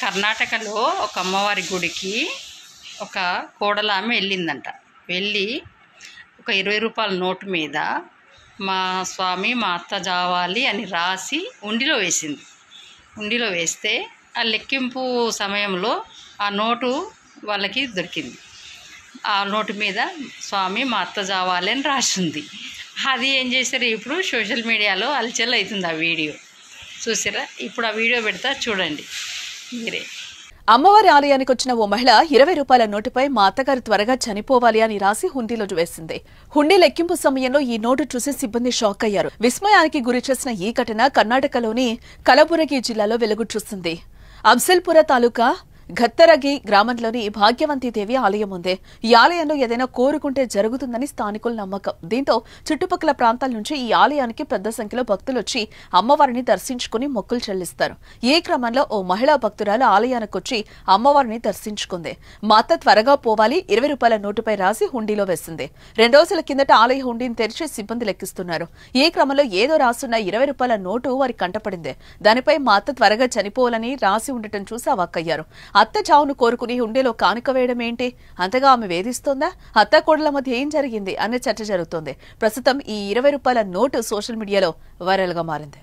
కర్ణాటకలో ఒక అమ్మవారి గుడికి ఒక కోడలామె వెళ్ళిందంట. వెళ్ళి ఒక 20 రూపాయల నోటు మీద మా స్వామి మా అత్త జావాలి అని రాసి ఉండిలో వేసింది. ఉండిలో వేస్తే ఆ లెక్కింపు సమయంలో ఆ నోటు వాళ్ళకి దొరికింది. ఆ నోటు మీద స్వామి మా అత్త జావాలి అని రాసింది. అది ఏం చేశారు, ఇప్పుడు సోషల్ మీడియాలో అలచల్ అవుతుంది. ఆ వీడియో చూసారా? ఇప్పుడు ఆ వీడియో పెడతా చూడండి మీరే. అమ్మవారి ఆలయానికి వచ్చిన ఓ మహిళ 20 రూపాయల నోటుపై మా అత్తగారు త్వరగా చనిపోవాలి అని రాసి హుండీలో వేసింది. హుండీ లెక్కింపు సమయంలో ఈ నోటు చూసి సిబ్బంది షాక్ అయ్యారు. విస్మయానికి గురి చేసిన ఈ ఘటన కర్ణాటకలోని కలబురగి జిల్లాలో వెలుగు చూసింది. అఫ్జల్పుర తాలూకా ఘత్తరగి గ్రామంలోని భాగ్యవంతిదేవి ఆలయం ఉంది. ఈ ఆలయంలో ఏదైనా కోరుకుంటే జరుగుతుందని స్థానికుల నమ్మకం. దీంతో చుట్టుపక్కల ప్రాంతాల నుంచి ఈ ఆలయానికి పెద్ద సంఖ్యలో భక్తులు వచ్చి అమ్మవారిని దర్శించుకుని మొక్కులు చెల్లిస్తారు. ఈ క్రమంలో ఓ మహిళా భక్తురాలు ఆలయానికి వచ్చి అమ్మవారిని దర్శించుకుంది. మా అత్త త్వరగా పోవాలి 20 రూపాయల నోటుపై రాసి హుండీలో వేసింది. 2 రోజుల కిందట ఆలయ హుండీని తెరిచి సిబ్బంది లెక్కిస్తున్నారు. ఈ క్రమంలో ఏదో రాసున్న 20 రూపాయల నోటు వారి కంటపడింది. దానిపై మా అత్త త్వరగా చనిపోవాలని రాసి ఉండటం చూసి అవాక్కయ్యారు. అత్త చావును కోరుకుని హుండీలో కానుక వేయడం ఏంటి? అంతగా ఆమె వేధిస్తోందా? అత్త కోడల మధ్య ఏం జరిగింది అనే చర్చ జరుగుతోంది. ప్రస్తుతం ఈ 20 రూపాయల నోటు సోషల్ మీడియాలో వైరల్ గా మారింది.